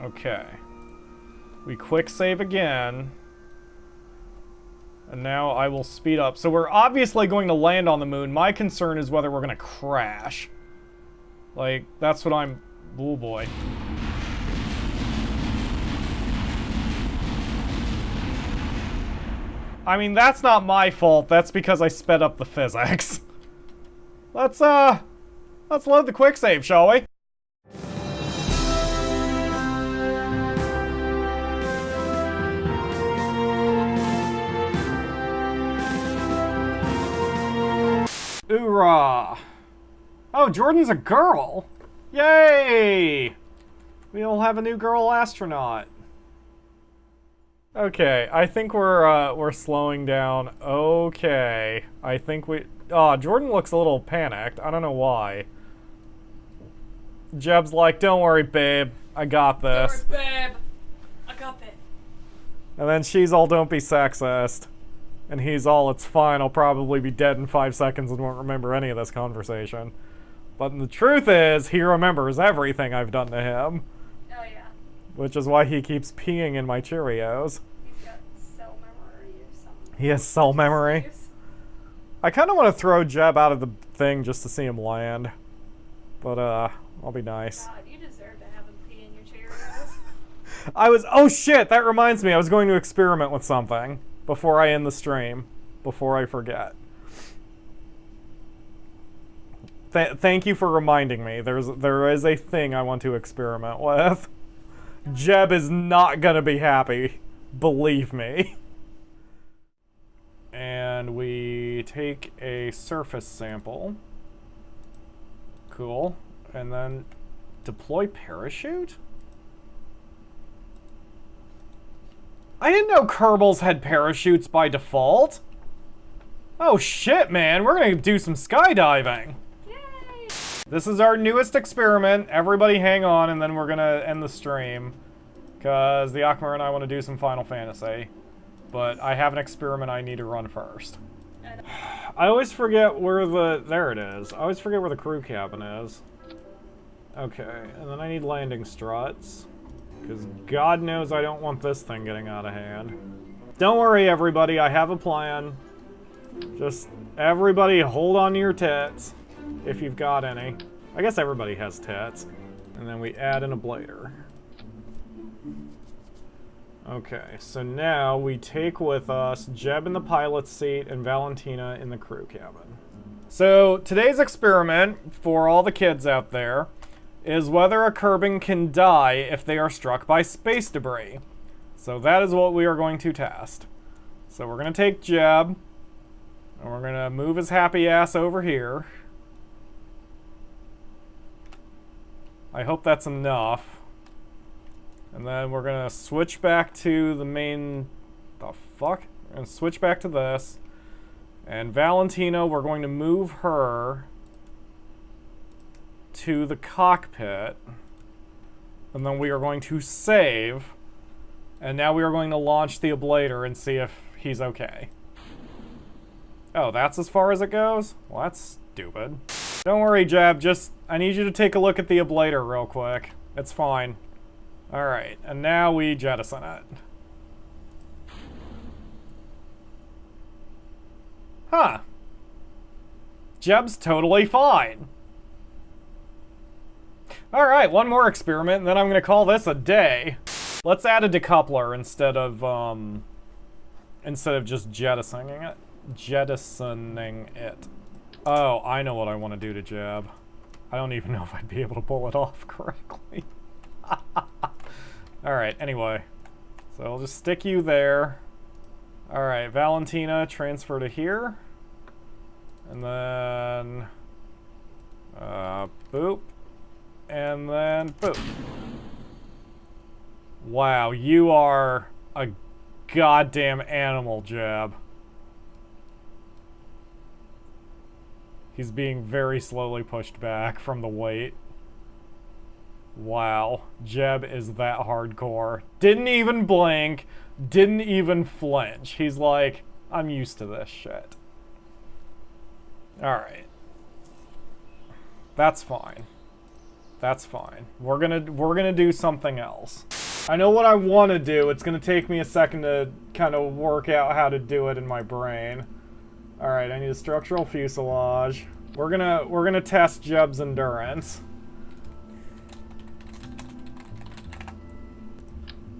Okay. We quick save again. And now I will speed up. So we're obviously going to land on the moon. My concern is whether we're going to crash. Like, that's what I'm... Oh boy. I mean, that's not my fault. That's because I sped up the physics. Let's load the quick save, shall we? Hoorah! Oh, Jordan's a girl! Yay! We'll have a new girl astronaut. Okay, I think we're slowing down. Okay. I think we... Oh, Jordan looks a little panicked. I don't know why. Jeb's like, don't worry, babe. I got this. Don't worry, babe. I got this. And then she's all, don't be sexist. And he's all, it's fine, I'll probably be dead in 5 seconds and won't remember any of this conversation. But the truth is, he remembers everything I've done to him. Oh, yeah. Which is why he keeps peeing in my Cheerios. He's got cell memory or something. He has cell memory. I kind of want to throw Jeb out of the thing just to see him land. But, I'll be nice. God, you deserve to have him pee in your Cheerios. Oh shit, that reminds me, I was going to experiment with something before I end the stream. Before I forget. Thank you for reminding me. There is a thing I want to experiment with. Jeb is not gonna be happy. Believe me. And we take a surface sample. Cool. And then deploy parachute? I didn't know Kerbals had parachutes by default. Oh shit, man. We're gonna do some skydiving. Yay! This is our newest experiment. Everybody hang on, and then we're gonna end the stream. Because the Akmer and I want to do some Final Fantasy. But I have an experiment I need to run first. I always forget where the... There it is. I always forget where the crew cabin is. Okay, and then I need landing struts. Because God knows I don't want this thing getting out of hand. Don't worry, everybody. I have a plan. Just everybody hold on to your tits. If you've got any. I guess everybody has tits. And then we add an ablator. Okay, so now we take with us Jeb in the pilot's seat and Valentina in the crew cabin. So today's experiment, for all the kids out there, is whether a Kerbin can die if they are struck by space debris. So that is what we are going to test. So we're going to take Jeb, and we're going to move his happy ass over here. I hope that's enough. And then we're going to switch back to the main... The fuck? We're going to switch back to this. And Valentina, we're going to move her to the cockpit. And then we are going to save. And now we are going to launch the ablator and see if he's okay. Oh, that's as far as it goes? Well, that's stupid. Don't worry, Jeb. Just, I need you to take a look at the ablator real quick. It's fine. Alright, and now we jettison it. Huh. Jeb's totally fine. Alright, one more experiment, and then I'm gonna call this a day. Let's add a decoupler instead of just jettisoning it. Jettisoning it. Oh, I know what I want to do to Jeb. I don't even know if I'd be able to pull it off correctly. Alright, anyway. So I'll just stick you there. Alright, Valentina, transfer to here. And then... boop. And then boop. Wow, you are a goddamn animal, Jeb. He's being very slowly pushed back from the weight. Wow, Jeb is that hardcore. Didn't even blink, didn't even flinch. He's like, I'm used to this shit. Alright. That's fine. That's fine. We're gonna do something else. I know what I want to do. It's gonna take me a second to kind of work out how to do it in my brain. All right, I need a structural fuselage. We're gonna test Jeb's endurance.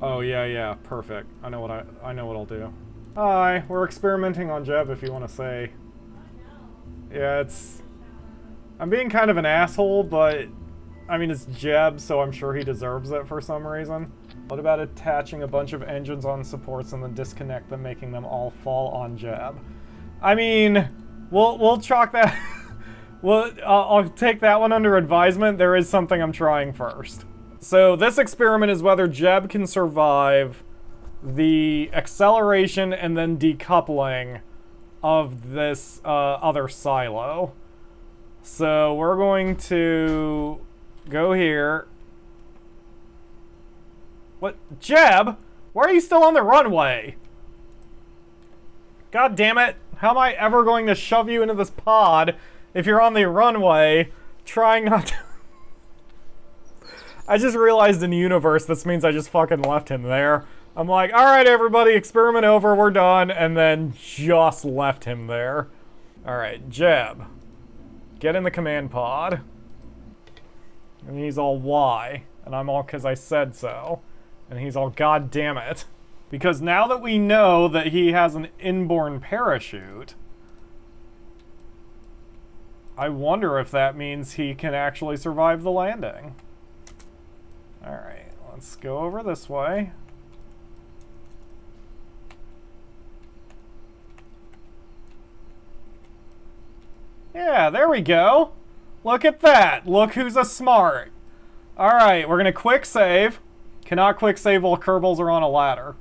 Oh yeah, perfect. I know what I'll do. Hi, we're experimenting on Jeb, if you want to say. Yeah, I'm being kind of an asshole, but I mean it's Jeb, so I'm sure he deserves it for some reason. What about attaching a bunch of engines on supports and then disconnect them, making them all fall on Jeb? I mean, we'll chalk that. I'll take that one under advisement. There is something I'm trying first. So this experiment is whether Jeb can survive the acceleration and then decoupling of this other silo. So we're going to go here. What? Jeb? Why are you still on the runway? God damn it. How am I ever going to shove you into this pod if you're on the runway trying not to... I just realized in the universe this means I just fucking left him there. I'm like, alright everybody, experiment over, we're done, and then just left him there. Alright, Jeb. Get in the command pod. And he's all, why? And I'm all, because I said so. And he's all, god damn it. Because now that we know that he has an inborn parachute, I wonder if that means he can actually survive the landing. Alright, let's go over this way. Yeah, there we go. Look at that. Look who's a smart. Alright, we're gonna quick save. Cannot quick save while Kerbals are on a ladder.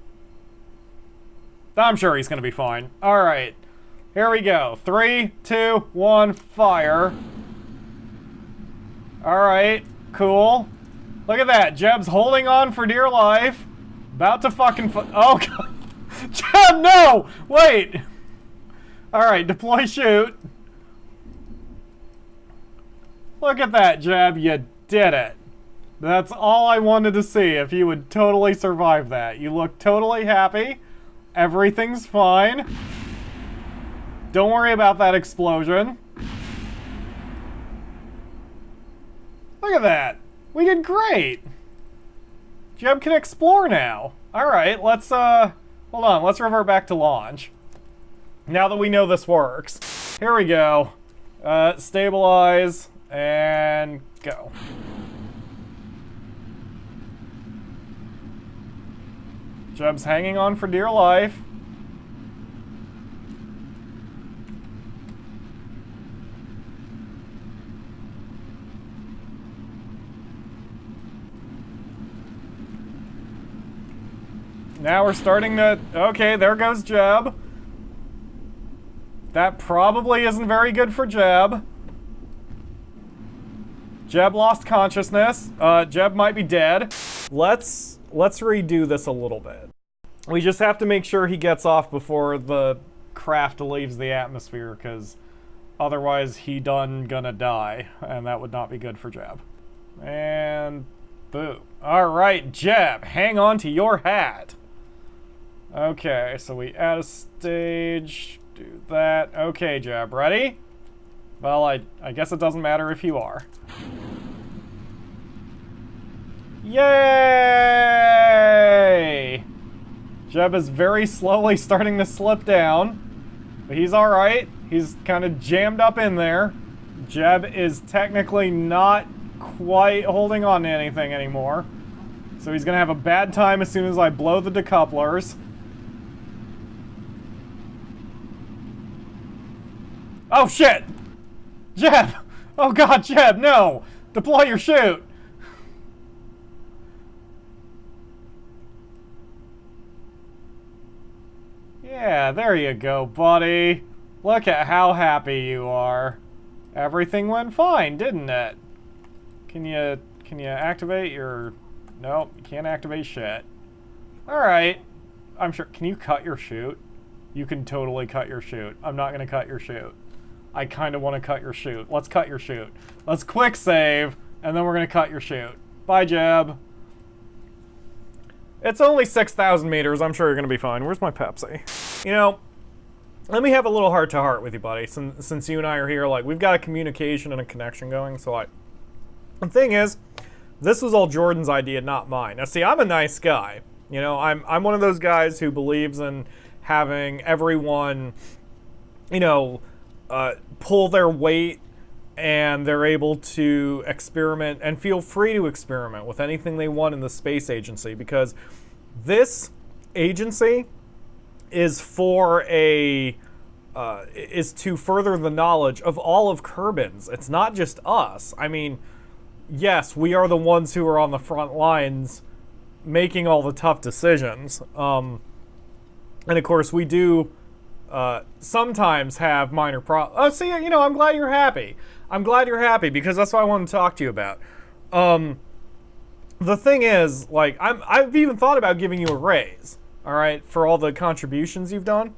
I'm sure he's gonna be fine. Alright, here we go. 3, 2, 1, fire. Alright, cool. Look at that. Jeb's holding on for dear life. About to fucking oh, God. Jeb, no! Wait! Alright, deploy shoot. Look at that, Jeb. You did it. That's all I wanted to see, if you would totally survive that. You look totally happy. Everything's fine. Don't worry about that explosion. Look at that. We did great. Jeb can explore now. Alright, let's, hold on. Let's revert back to launch. Now that we know this works. Here we go. Stabilize, and go. Jeb's hanging on for dear life. Now we're starting to... Okay, there goes Jeb. That probably isn't very good for Jeb. Jeb lost consciousness. Jeb might be dead. Let's redo this a little bit. We just have to make sure he gets off before the craft leaves the atmosphere, because otherwise he done gonna die, and that would not be good for Jeb. And boom. Alright, Jeb, hang on to your hat. Okay, so we add a stage, do that. Okay, Jeb, ready? Well, I guess it doesn't matter if you are. Yay! Jeb is very slowly starting to slip down, but he's alright. He's kind of jammed up in there. Jeb is technically not quite holding on to anything anymore, so he's gonna have a bad time as soon as I blow the decouplers. Oh shit! Jeb! Oh god, Jeb, no! Deploy your chute! Yeah, there you go, buddy. Look at how happy you are. Everything went fine, didn't it? Can you activate your... Nope, you can't activate shit. Alright. I'm sure... Can you cut your chute? You can totally cut your chute. I'm not gonna cut your chute. I kind of want to cut your chute. Let's cut your chute. Let's quick save. and then we're going to cut your shoot. Bye, Jeb. It's only 6,000 meters. I'm sure you're going to be fine. Where's my Pepsi? You know, let me have a little heart-to-heart with you, buddy, since you and I are here. Like, we've got a communication and a connection going, so, like, the thing is, this was all Jordan's idea, not mine. Now, see, I'm a nice guy. You know, I'm one of those guys who believes in having everyone, you know, pull their weight, and they're able to experiment and feel free to experiment with anything they want in the space agency, because this agency is for is to further the knowledge of all of Kerbins. It's not just us. I mean, yes, we are the ones who are on the front lines making all the tough decisions. And of course, we do sometimes have minor problems. Oh, see, you know, I'm glad you're happy. I'm glad you're happy, because that's what I want to talk to you about. The thing is, like, I've even thought about giving you a raise, all right, for all the contributions you've done.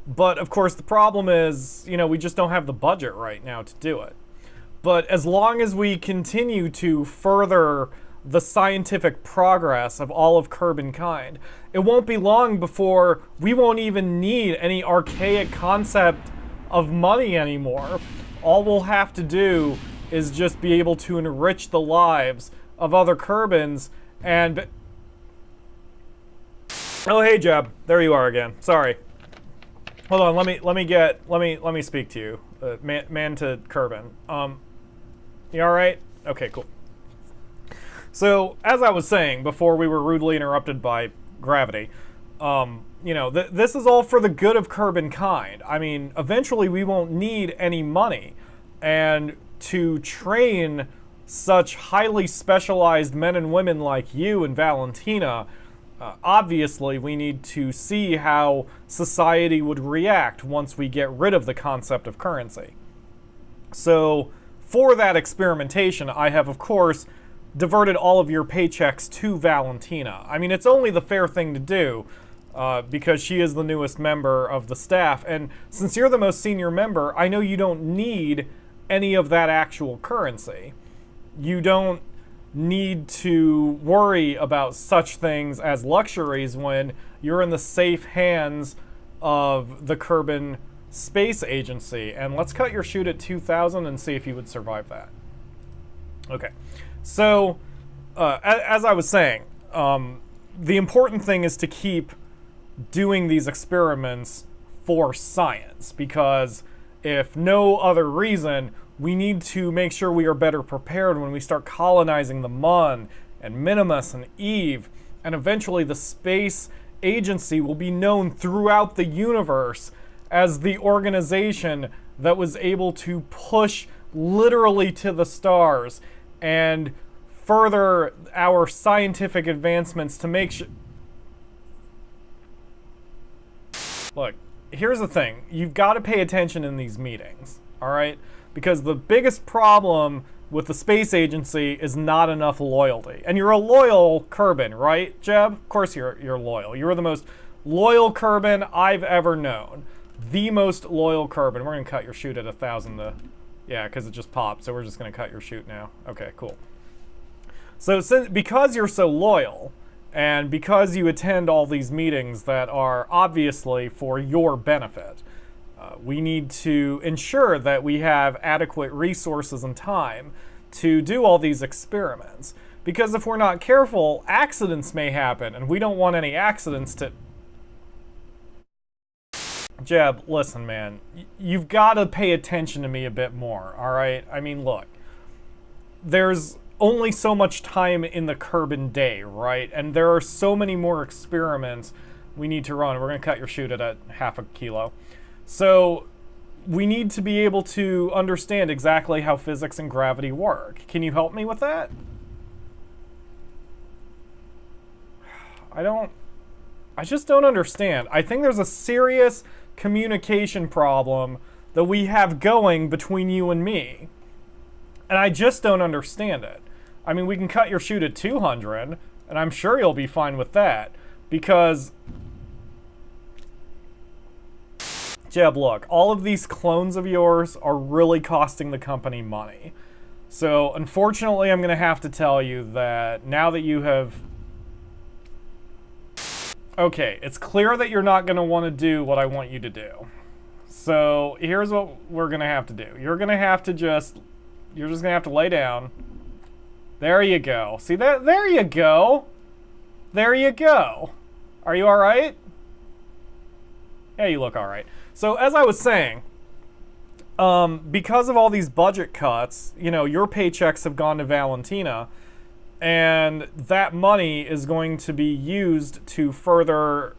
But, of course, the problem is, you know, we just don't have the budget right now to do it. But as long as we continue to further the scientific progress of all of Kerbin kind, it won't be long before we won't even need any archaic concept of money anymore. All we'll have to do is just be able to enrich the lives of other Kerbins and... Oh, hey, Jeb. There you are again. Sorry. Hold on. Let me speak to you. Man to Kerbin. You all right? Okay, cool. So, as I was saying before we were rudely interrupted by gravity, you know, this is all for the good of Kerbin kind. I mean, eventually we won't need any money. And to train such highly specialized men and women like you and Valentina, obviously we need to see how society would react once we get rid of the concept of currency. So, for that experimentation, I have, of course, diverted all of your paychecks to Valentina. I mean, it's only the fair thing to do, because she is the newest member of the staff, and since you're the most senior member, I know you don't need any of that actual currency. You don't need to worry about such things as luxuries when you're in the safe hands of the Kerbin Space Agency. And let's cut your shoot at 2,000 and see if you would survive that. Okay. So, as I was saying, the important thing is to keep doing these experiments for science, because if no other reason, we need to make sure we are better prepared when we start colonizing the Mun and Minimus and Eve, and eventually the space agency will be known throughout the universe as the organization that was able to push literally to the stars and further our scientific advancements to make sure... Look, here's the thing. You've got to pay attention in these meetings, all right? Because the biggest problem with the space agency is not enough loyalty. And you're a loyal Kerbin, right, Jeb? Of course you're loyal. You're the most loyal Kerbin I've ever known. The most loyal Kerbin. We're going to cut your shoot at 1,000 yeah, because it just popped, so we're just going to cut your shoot now. Okay, cool. So because you're so loyal, and because you attend all these meetings that are obviously for your benefit, we need to ensure that we have adequate resources and time to do all these experiments. Because if we're not careful, accidents may happen, and we don't want any accidents to... Jeb, listen, man. You've got to pay attention to me a bit more, all right? I mean, look. There's only so much time in the Kerbin day, right? And there are so many more experiments we need to run. We're going to cut your shoot at a half a kilo. So we need to be able to understand exactly how physics and gravity work. Can you help me with that? I just don't understand. I think there's a serious communication problem that we have going between you and me. And I just don't understand it. I mean, we can cut your shoot at 200, and I'm sure you'll be fine with that. Because... Jeb, look, all of these clones of yours are really costing the company money. So, unfortunately, I'm going to have to tell you that now that you have... Okay, it's clear that you're not going to want to do what I want you to do. So, here's what we're going to have to do. You're going to have to just... You're just going to have to lay down. There you go. See that? There you go. There you go. Are you alright? Yeah, you look alright. So, as I was saying... because of all these budget cuts, you know, your paychecks have gone to Valentina, and that money is going to be used to further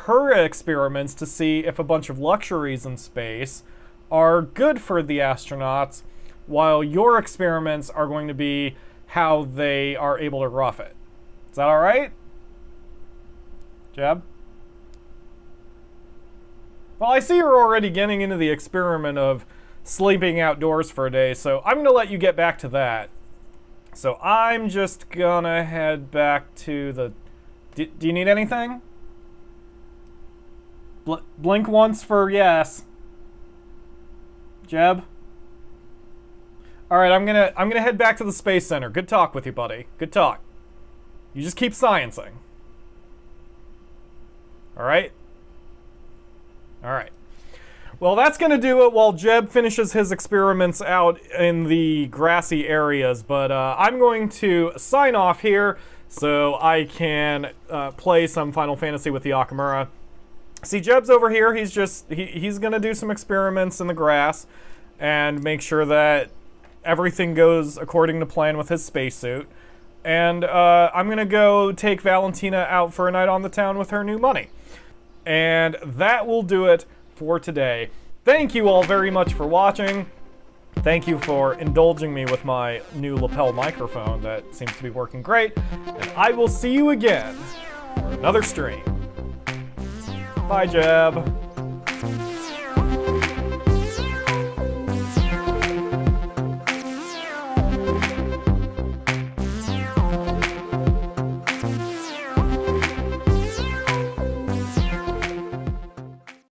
her experiments to see if a bunch of luxuries in space are good for the astronauts, while your experiments are going to be how they are able to rough it. Is that alright? Jeb? Well, I see you're already getting into the experiment of sleeping outdoors for a day, so I'm going to let you get back to that. So I'm just going to head back to the... Do you need anything? Blink once for yes. Jeb? Alright, I'm gonna head back to the Space Center. Good talk with you, buddy. Good talk. You just keep sciencing. Alright? Alright. Well, that's going to do it while Jeb finishes his experiments out in the grassy areas, but I'm going to sign off here so I can play some Final Fantasy with the Akamura. See, Jeb's over here. He's going to do some experiments in the grass and make sure that everything goes according to plan with his spacesuit. And I'm going to go take Valentina out for a night on the town with her new money. And that will do it for today. Thank you all very much for watching. Thank you for indulging me with my new lapel microphone that seems to be working great. And I will see you again for another stream. Bye, Jeb.